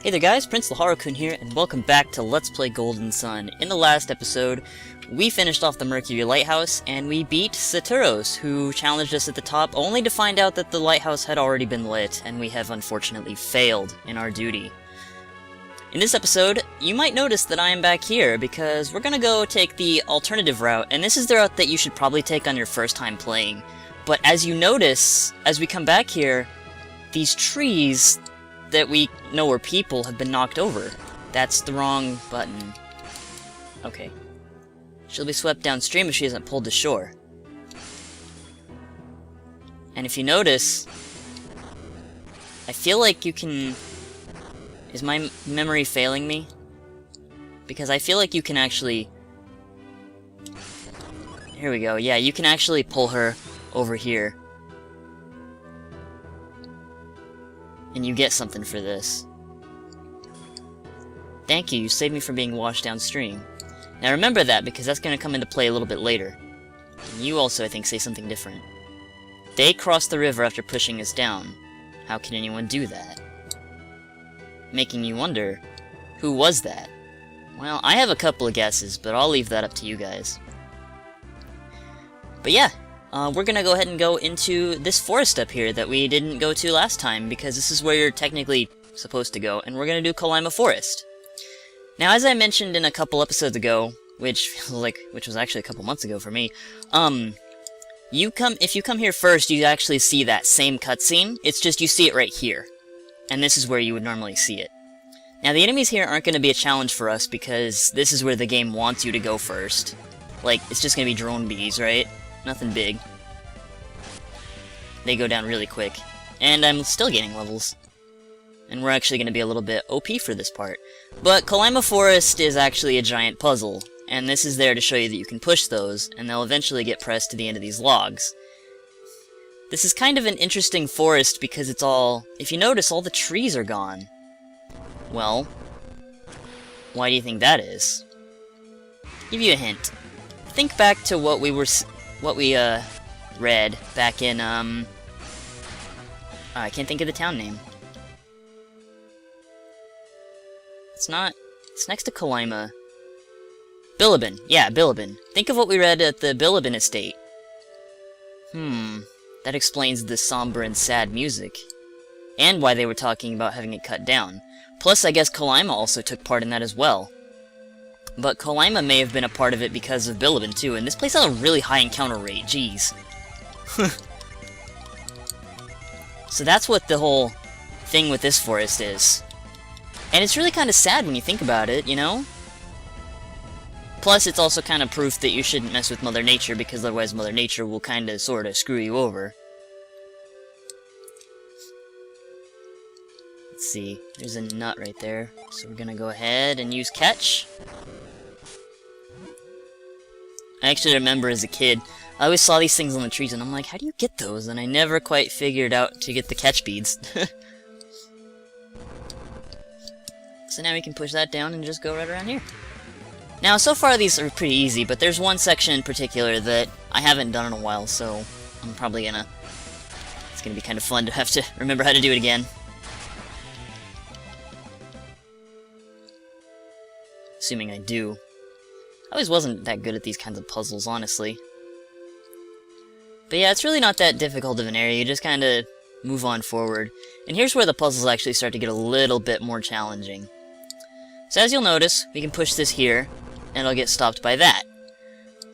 Hey there guys, Prince Laharu-kun here, and welcome back to Let's Play Golden Sun. In the last episode, we finished off the Mercury Lighthouse, and we beat Saturos, who challenged us at the top, only to find out that the lighthouse had already been lit, and we have unfortunately failed in our duty. In this episode, you might notice that I am back here, because we're gonna go take the alternative route, and this is the route that you should probably take on your first time playing. But as you notice, as we come back here, these trees that we know are people have been knocked over. That's the wrong button. Okay. She'll be swept downstream if she isn't pulled to shore. And if you notice, I feel like you can... Is my memory failing me? Because I feel like you can actually... Here we go. Yeah, you can actually pull her over here. And you get something for this. Thank you, you saved me from being washed downstream. Now remember that, because that's going to come into play a little bit later. And you also, I think, say something different. They crossed the river after pushing us down. How can anyone do that? Making you wonder, who was that? Well, I have a couple of guesses, but I'll leave that up to you guys. But yeah. We're gonna go ahead and go into this forest up here that we didn't go to last time, because this is where you're technically supposed to go, and we're gonna do Kalaima Forest. Now, as I mentioned in a couple episodes ago, which was actually a couple months ago for me, if you come here first, you actually see that same cutscene. It's just you see it right here, and this is where you would normally see it. Now, the enemies here aren't gonna be a challenge for us, because this is where the game wants you to go first. Like, it's just gonna be drone bees, right? Nothing big. They go down really quick. And I'm still gaining levels. And we're actually going to be a little bit OP for this part. But Kalaima Forest is actually a giant puzzle. And this is there to show you that you can push those, and they'll eventually get pressed to the end of these logs. This is kind of an interesting forest because it's all... If you notice, all the trees are gone. Well, why do you think that is? Give you a hint. Think back to what we read back in, I can't think of the town name. It's next to Kalaima. Bilibin. Yeah, Bilibin. Think of what we read at the Bilibin estate. That explains the somber and sad music. And why they were talking about having it cut down. Plus, I guess Kalaima also took part in that as well. But Kalaima may have been a part of it because of Bilibin too, and this place has a really high encounter rate, jeez. So that's what the whole thing with this forest is. And it's really kind of sad when you think about it, you know? Plus, it's also kind of proof that you shouldn't mess with Mother Nature, because otherwise Mother Nature will kind of, sort of, screw you over. Let's see, there's a nut right there, so we're gonna go ahead and use catch. I actually remember as a kid, I always saw these things on the trees, and I'm like, how do you get those? And I never quite figured out to get the catch beads. So now we can push that down and just go right around here. Now, so far these are pretty easy, but there's one section in particular that I haven't done in a while, so I'm probably gonna... It's gonna be kind of fun to have to remember how to do it again. Assuming I do. I always wasn't that good at these kinds of puzzles, honestly. But yeah, it's really not that difficult of an area, you just kinda move on forward. And here's where the puzzles actually start to get a little bit more challenging. So as you'll notice, we can push this here, and it'll get stopped by that.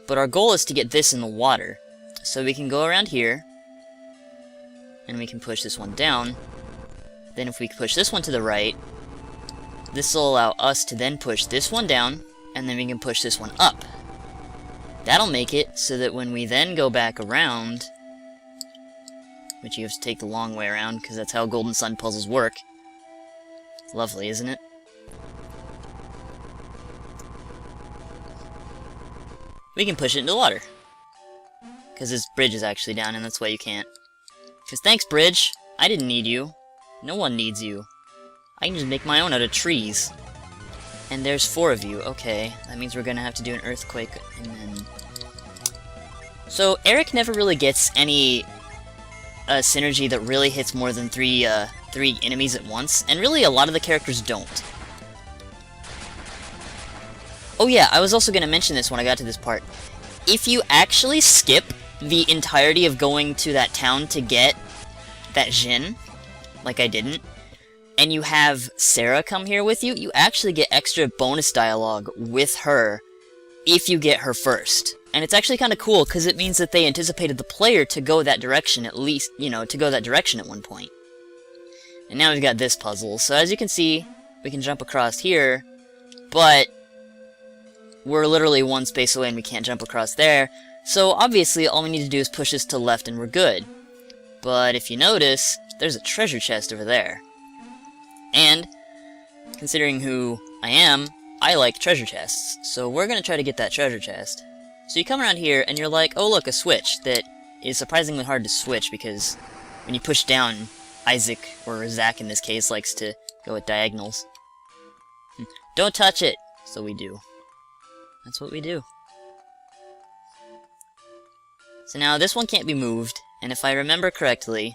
But our goal is to get this in the water. So we can go around here, and we can push this one down. Then if we push this one to the right, this will allow us to then push this one down, and then we can push this one up. That'll make it so that when we then go back around, which you have to take the long way around, because that's how Golden Sun puzzles work. Lovely, isn't it? We can push it into the water. Because this bridge is actually down, and that's why you can't. Because thanks, bridge! I didn't need you. No one needs you. I can just make my own out of trees. And there's 4 of you. Okay, that means we're gonna have to do an earthquake, and then... So, Eric never really gets any synergy that really hits more than 3 3 enemies at once, and really a lot of the characters don't. Oh yeah, I was also going to mention this when I got to this part. If you actually skip the entirety of going to that town to get that Jin, like I didn't, and you have Sarah come here with you, you actually get extra bonus dialogue with her if you get her first. And it's actually kind of cool, because it means that they anticipated the player to go that direction at least, you know, to go that direction at one point. And now we've got this puzzle, so as you can see, we can jump across here, but we're literally one space away and we can't jump across there, so obviously all we need to do is push this to the left and we're good. But if you notice, there's a treasure chest over there. And, considering who I am, I like treasure chests, so we're gonna try to get that treasure chest. So you come around here and you're like, oh look, a switch that is surprisingly hard to switch because when you push down, Isaac, or Zack in this case, likes to go at diagonals. Don't touch it! So we do. That's what we do. So now this one can't be moved, and if I remember correctly,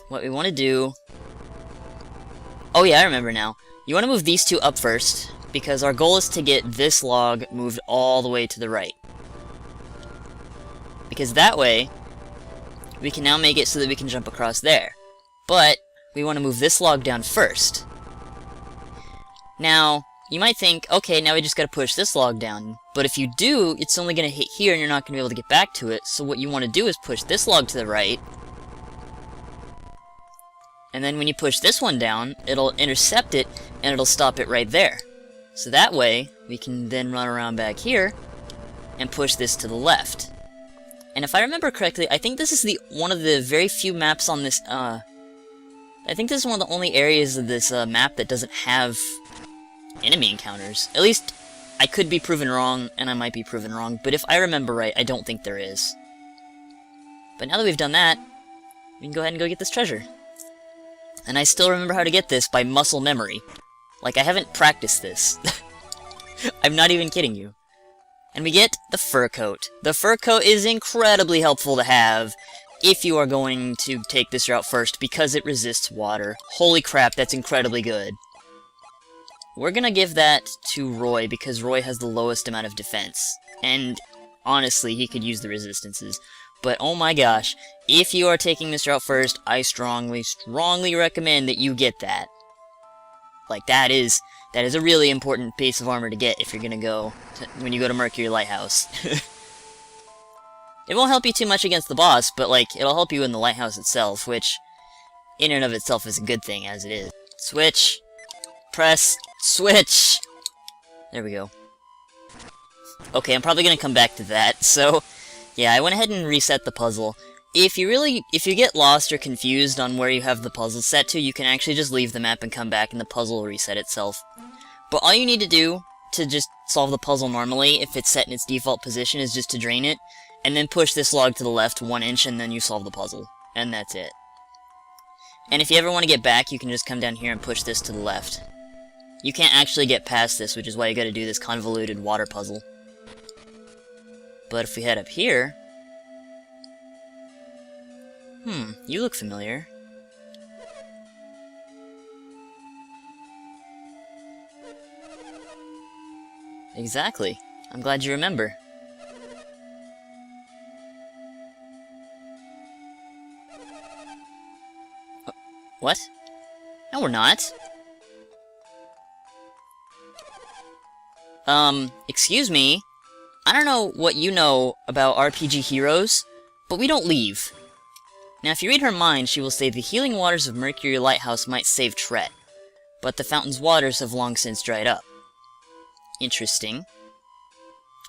what we want to do... Oh yeah, I remember now. You want to move these two up first, because our goal is to get this log moved all the way to the right. Because that way, we can now make it so that we can jump across there. But, we want to move this log down first. Now, you might think, okay, now we just gotta push this log down. But if you do, it's only gonna hit here and you're not gonna be able to get back to it. So what you want to do is push this log to the right. And then when you push this one down, it'll intercept it and it'll stop it right there. So that way, we can then run around back here and push this to the left. And if I remember correctly, I think this is one of the very few maps on this, I think this is one of the only areas of this map that doesn't have enemy encounters. At least, I could be proven wrong, and I might be proven wrong, but if I remember right, I don't think there is. But now that we've done that, we can go ahead and go get this treasure. And I still remember how to get this by muscle memory. Like, I haven't practiced this. I'm not even kidding you. And we get the fur coat. The fur coat is incredibly helpful to have if you are going to take this route first, because it resists water. Holy crap, that's incredibly good. We're gonna give that to Roy, because Roy has the lowest amount of defense. And, honestly, he could use the resistances. But, oh my gosh, if you are taking this route first, I strongly, strongly recommend that you get that. Like, that is a really important piece of armor to get if you're gonna go when you go to Mercury Lighthouse. It won't help you too much against the boss, but, like, it'll help you in the lighthouse itself, which, in and of itself, is a good thing, as it is. Switch. Press. Switch! There we go. Okay, I'm probably gonna come back to that, so... Yeah, I went ahead and reset the puzzle. If you get lost or confused on where you have the puzzle set to, you can actually just leave the map and come back and the puzzle will reset itself. But all you need to do to just solve the puzzle normally, if it's set in its default position, is just to drain it, and then push this log to the left 1 inch, and then you solve the puzzle. And that's it. And if you ever want to get back, you can just come down here and push this to the left. You can't actually get past this, which is why you gotta do this convoluted water puzzle. But if we head up here... you look familiar. Exactly. I'm glad you remember. What? No, we're not. Excuse me? I don't know what you know about RPG heroes, but we don't leave. Now, if you read her mind, she will say the healing waters of Mercury Lighthouse might save Tret, but the fountain's waters have long since dried up. Interesting.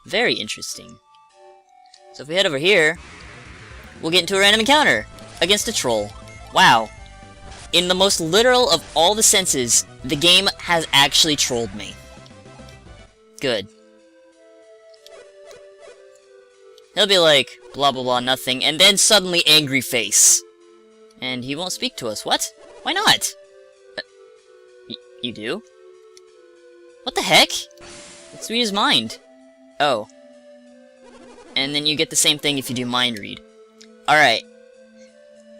Very interesting. So if we head over here, we'll get into a random encounter against a troll. Wow. In the most literal of all the senses, the game has actually trolled me. Good. He'll be like, blah blah blah, nothing, and then suddenly angry face. And he won't speak to us. What? Why not? You do? What the heck? Let's read his mind. Oh. And then you get the same thing if you do mind read. Alright.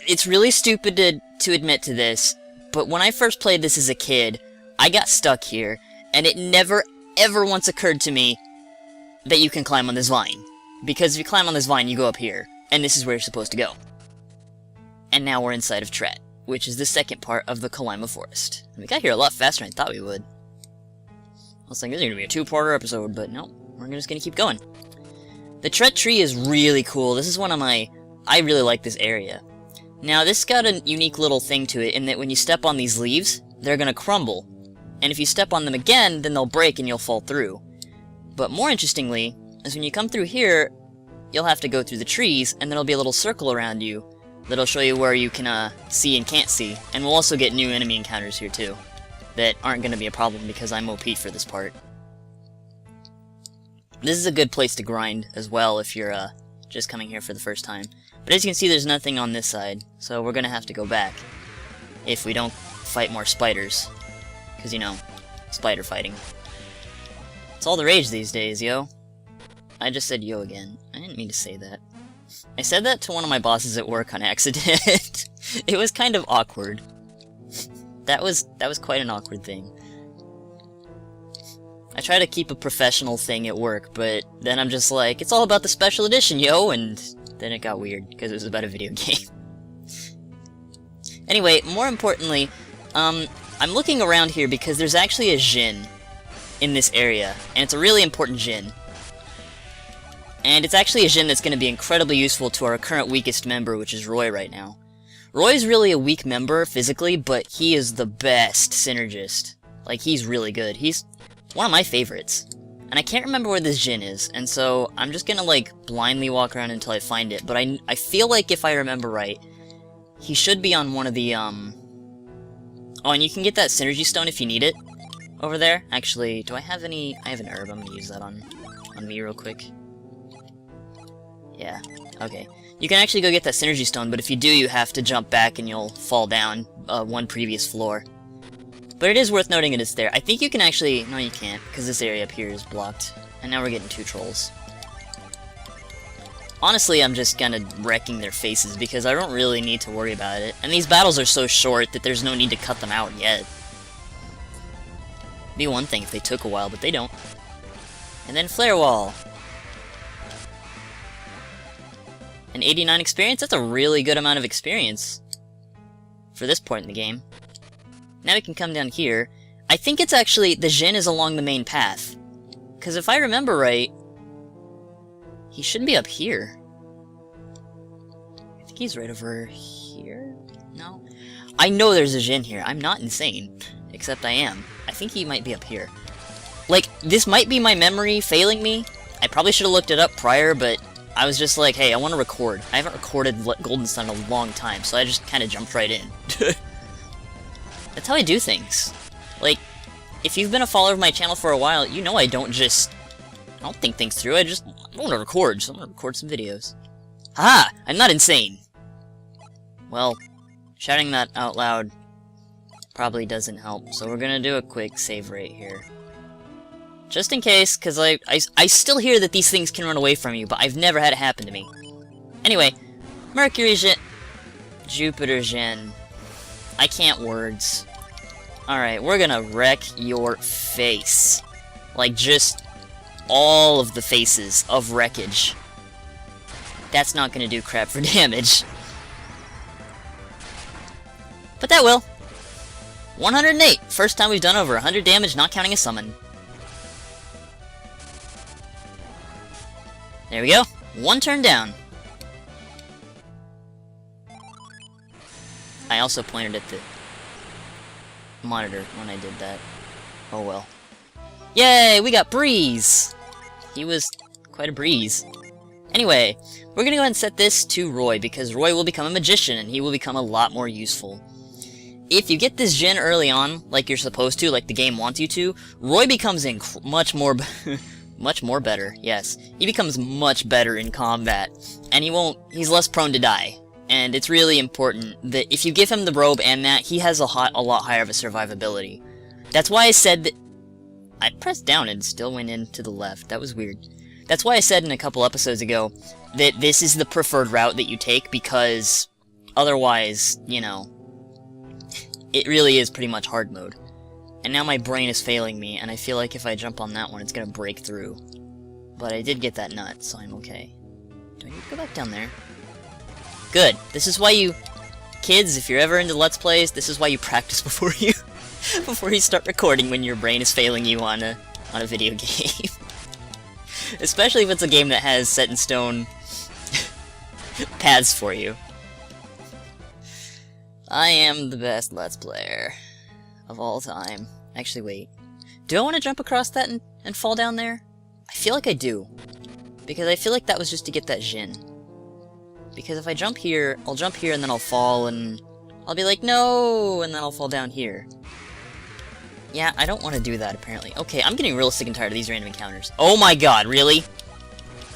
it's really stupid to admit to this, but when I first played this as a kid, I got stuck here, and it never, ever once occurred to me that you can climb on this vine. Because if you climb on this vine, you go up here, and this is where you're supposed to go. And now we're inside of Tret, which is the second part of the Kalaima Forest. And we got here a lot faster than I thought we would. I was thinking this is going to be a two-parter episode, but no, we're just going to keep going. The Tret tree is really cool. This is one of my... I really like this area. Now, this got a unique little thing to it in that when you step on these leaves, they're going to crumble. And if you step on them again, then they'll break and you'll fall through. But more interestingly, is when you come through here, you'll have to go through the trees, and there'll be a little circle around you that'll show you where you can see and can't see. And we'll also get new enemy encounters here too, that aren't going to be a problem because I'm OP for this part. This is a good place to grind as well if you're just coming here for the first time. But as you can see, there's nothing on this side, so we're going to have to go back if we don't fight more spiders. Because, you know, spider fighting. It's all the rage these days, yo. I just said yo again. I didn't mean to say that. I said that to one of my bosses at work on accident. It was kind of awkward. That was quite an awkward thing. I try to keep a professional thing at work, but then I'm just like, it's all about the special edition, yo, and then it got weird, because it was about a video game. Anyway, more importantly, I'm looking around here because there's actually a Djinn in this area, and it's a really important Djinn. And it's actually a Djinn that's going to be incredibly useful to our current weakest member, which is Roy right now. Roy's really a weak member physically, but he is the best synergist. Like, he's really good. He's one of my favorites. And I can't remember where this Djinn is, and so I'm just gonna, like, blindly walk around until I find it. But I feel like if I remember right, he should be on one of the, Oh, and you can get that Synergy Stone if you need it over there. Actually, do I have any... I have an herb. I'm gonna use that on me real quick. Yeah, okay. You can actually go get that Synergy Stone, but if you do, you have to jump back and you'll fall down one previous floor. But it is worth noting it is there. I think you can actually... No, you can't, because this area up here is blocked. And now we're getting 2 trolls. Honestly, I'm just kind of wrecking their faces, because I don't really need to worry about it. And these battles are so short that there's no need to cut them out yet. It'd be one thing if they took a while, but they don't. And then Flare Wall. An 89 experience? That's a really good amount of experience for this point in the game. Now we can come down here. I think it's actually... the Djinn is along the main path. Because if I remember right... he should be up here. I think he's right over here? No? I know there's a Djinn here. I'm not insane. Except I am. I think he might be up here. Like, this might be my memory failing me. I probably should have looked it up prior, but... I was just like, hey, I want to record. I haven't recorded Golden Sun in a long time, so I just kind of jumped right in. That's how I do things. Like, if you've been a follower of my channel for a while, you know I don't think things through, I want to record, so I'm gonna record some videos. Haha! I'm not insane! Well, shouting that out loud probably doesn't help, so we're gonna do a quick save rate here. Just in case, because I still hear that these things can run away from you, but I've never had it happen to me. Anyway, Mercury Djinn... Jupiter Djinn... I can't words. Alright, we're gonna wreck your face. Like, just all of the faces of wreckage. That's not gonna do crap for damage. But that will. 108! First time we've done over 100 damage, not counting a summon. There we go. 1 turn down. I also pointed at the monitor when I did that. Oh well. Yay! We got Breeze! He was quite a breeze. Anyway, we're gonna go ahead and set this to Roy, because Roy will become a magician, and he will become a lot more useful. If you get this Djinn early on, like you're supposed to, like the game wants you to, Roy becomes much more better, yes. He becomes much better in combat, and he's less prone to die. And it's really important that if you give him the robe and that, he has a lot higher of a survivability. That's why I said that... I pressed down and still went into the left. That was weird. That's why I said in a couple episodes ago that this is the preferred route that you take, because otherwise, you know, it really is pretty much hard mode. And now my brain is failing me, and I feel like if I jump on that one, it's gonna break through. But I did get that nut, so I'm okay. Do I need to go back down there? Good. This is why you... Kids, if you're ever into Let's Plays, this is why you practice before you... before you start recording when your brain is failing you on a video game. Especially if it's a game that has set-in-stone paths for you. I am the best Let's Player of all time. Actually, wait. Do I want to jump across that and fall down there? I feel like I do. Because I feel like that was just to get that Jin. Because if I jump here, I'll jump here and then I'll fall and... I'll be like, no! And then I'll fall down here. Yeah, I don't want to do that, apparently. Okay, I'm getting real sick and tired of these random encounters. Oh my god, really?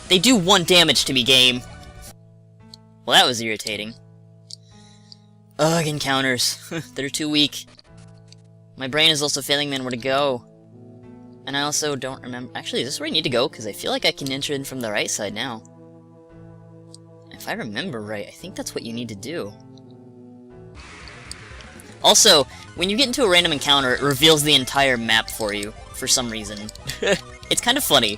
They do 1 damage to me, game! Well, that was irritating. Ugh, encounters. They're too weak. My brain is also failing me on where to go. And I also don't remember... Actually, is this where I need to go? Because I feel like I can enter in from the right side now. If I remember right, I think that's what you need to do. Also, when you get into a random encounter, it reveals the entire map for you, for some reason. It's kind of funny.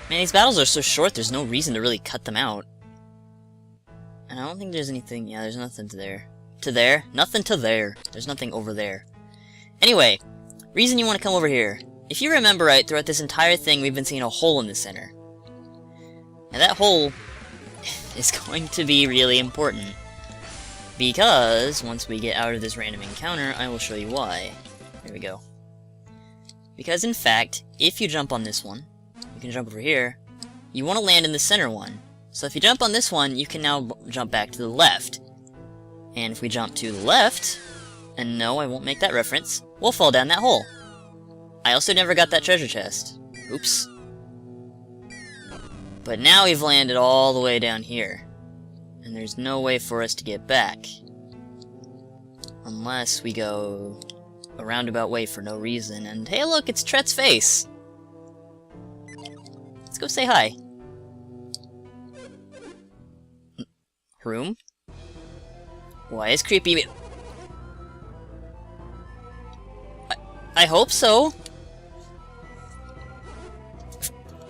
Man, these battles are so short, there's no reason to really cut them out. And I don't think there's anything... Yeah, there's nothing to there. To there? Nothing to there. There's nothing over there. Anyway, reason you want to come over here. If you remember right, throughout this entire thing, we've been seeing a hole in the center. And that hole is going to be really important. Because, once we get out of this random encounter, I will show you why. There we go. Because, in fact, if you jump on this one, you can jump over here, you want to land in the center one. So if you jump on this one, you can now jump back to the left. And if we jump to the left, and no, I won't make that reference, we'll fall down that hole. I also never got that treasure chest. Oops. But now we've landed all the way down here. And there's no way for us to get back. Unless we go a roundabout way for no reason. And hey look, it's Tret's face! Let's go say hi. Room? Why is creepy... I hope so.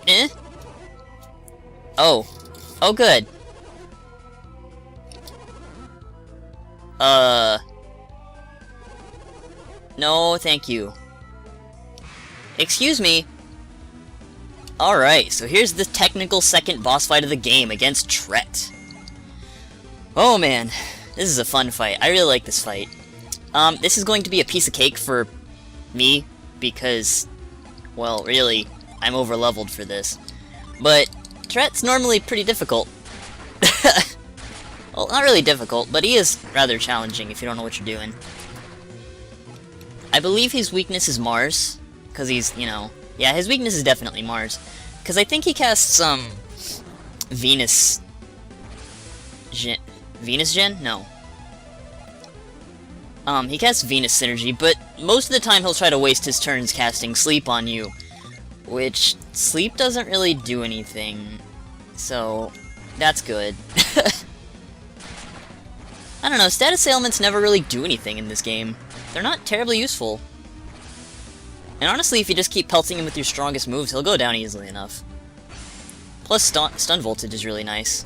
Eh? Oh. Oh, good. No, thank you. Excuse me. Alright, so here's the technical second boss fight of the game against Tret. Oh man, this is a fun fight. I really like this fight. This is going to be a piece of cake for me, because, well, really, I'm over-leveled for this. But Tret's normally pretty difficult. Well, not really difficult, but he is rather challenging if you don't know what you're doing. I believe his weakness is Mars, because he's, you know... Yeah, his weakness is definitely Mars. Because I think he casts, Venus... Venus Gen? No. He casts Venus Synergy, but most of the time he'll try to waste his turns casting Sleep on you. Which, Sleep doesn't really do anything. So, that's good. I don't know, status ailments never really do anything in this game. They're not terribly useful. And honestly, if you just keep pelting him with your strongest moves, he'll go down easily enough. Plus, stun voltage is really nice.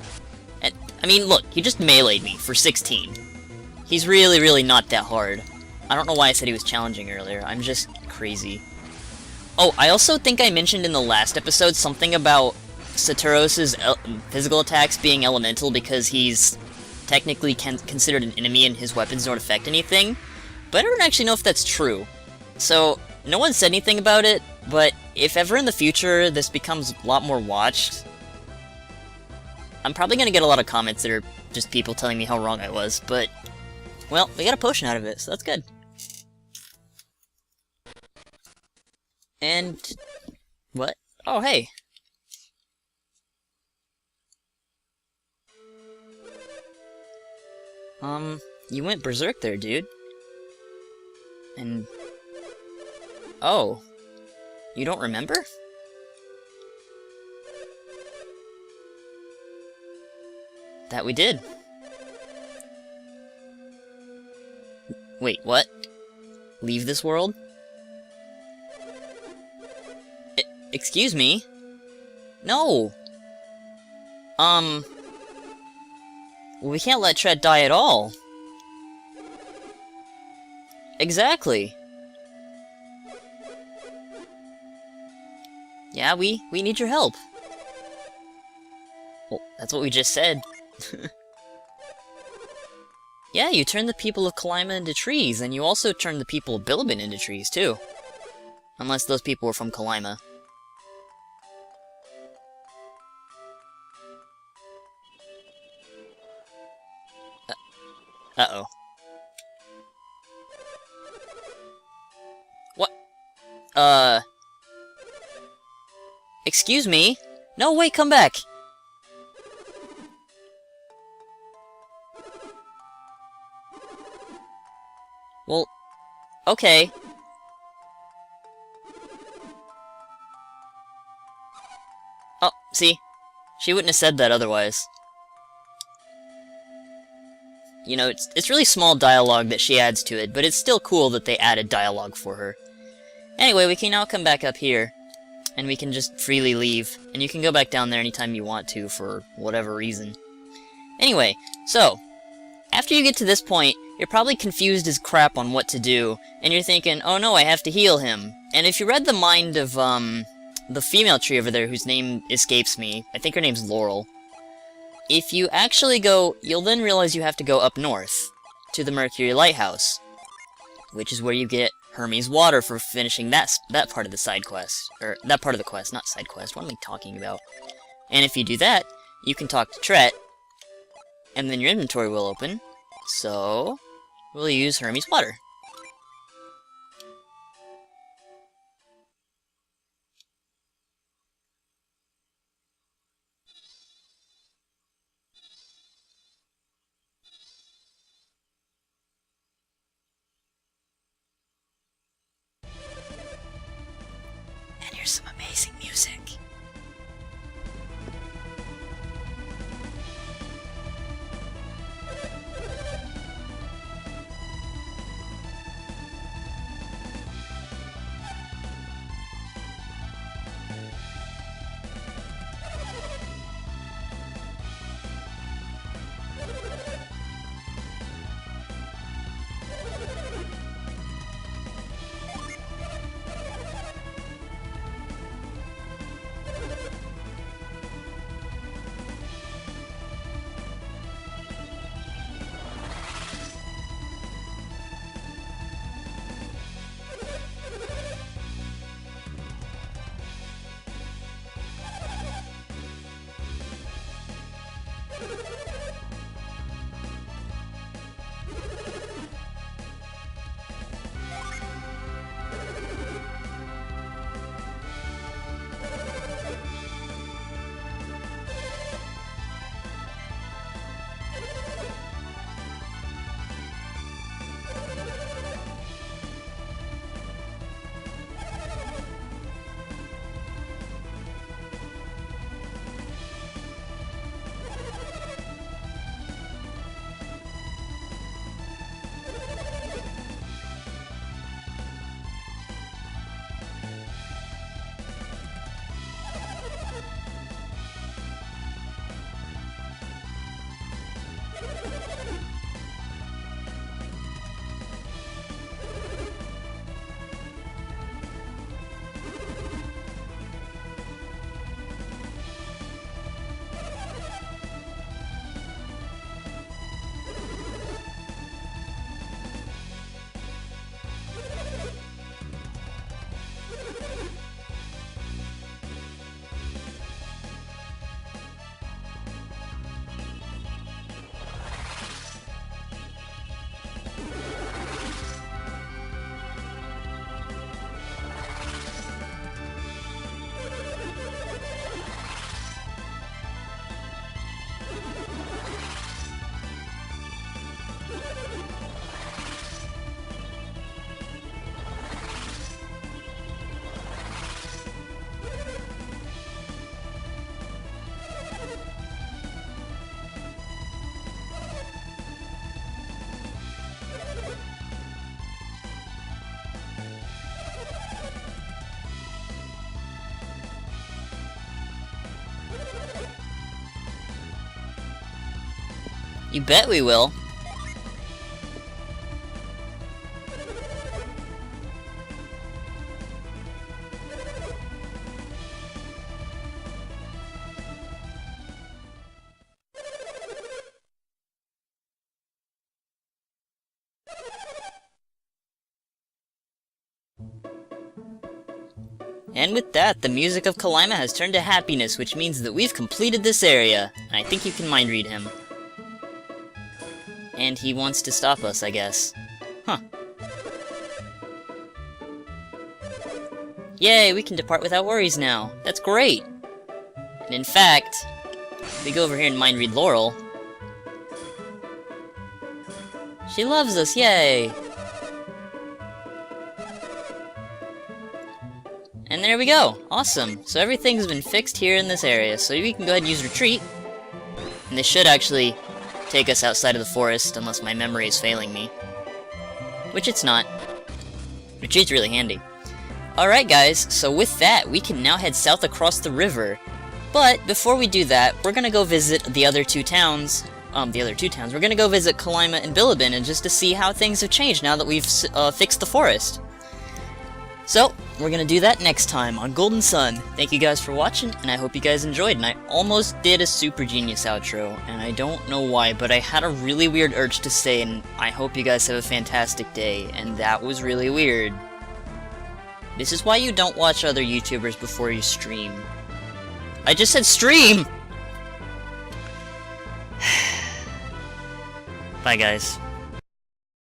And, I mean, look, he just meleeed me for 16. He's really, really not that hard. I don't know why I said he was challenging earlier. I'm just crazy. Oh, I also think I mentioned in the last episode something about Saturos' physical attacks being elemental because he's technically considered an enemy and his weapons don't affect anything. But I don't actually know if that's true. So, no one said anything about it, but if ever in the future this becomes a lot more watched, I'm probably gonna get a lot of comments that are just people telling me how wrong I was, but... Well, we got a potion out of it, so that's good. And... What? Oh, hey. You went berserk there, dude. And... Oh. You don't remember? That we did. Wait, what? Leave this world? Excuse me? No! Well, we can't let Tret die at all. Exactly. Yeah, we need your help. Well, that's what we just said. Yeah, you turned the people of Kalima into trees, and you also turned the people of Bilibin into trees, too. Unless those people were from Kalima. Uh-oh. What? Excuse me? No, wait, come back! Well, okay. Oh, see? She wouldn't have said that otherwise. You know, it's really small dialogue that she adds to it, but it's still cool that they added dialogue for her. Anyway, we can now come back up here, and we can just freely leave, and you can go back down there anytime you want to, for whatever reason. Anyway, so, after you get to this point, you're probably confused as crap on what to do, and you're thinking, oh no, I have to heal him. And if you read the mind of, the female tree over there whose name escapes me, I think her name's Laurel, if you actually go, you'll then realize you have to go up north, to the Mercury Lighthouse, which is where you get Hermes water for finishing that part of the side quest. Or, that part of the quest, not side quest, what am I talking about? And if you do that, you can talk to Tret, and then your inventory will open, so we'll use Hermes water. And here's some amazing music. You bet we will. And with that, the music of Kalaima has turned to happiness, which means that we've completed this area. And I think you can mind read him. And he wants to stop us, I guess. Huh. Yay, we can depart without worries now. That's great! And in fact, if we go over here and mind read Laurel, she loves us, yay! And there we go! Awesome! So everything's been fixed here in this area, so we can go ahead and use Retreat. And this should actually take us outside of the forest, unless my memory is failing me. Which it's not. Retreat's really handy. Alright guys, so with that, we can now head south across the river. But, before we do that, we're gonna go visit the other two towns. We're gonna go visit Kalaima and Bilibin, and just to see how things have changed now that we've fixed the forest. So, we're gonna do that next time on Golden Sun. Thank you guys for watching, and I hope you guys enjoyed. And I almost did a Super Genius outro, and I don't know why, but I had a really weird urge to say, and I hope you guys have a fantastic day, and that was really weird. This is why you don't watch other YouTubers before you stream. I just said stream! Bye guys.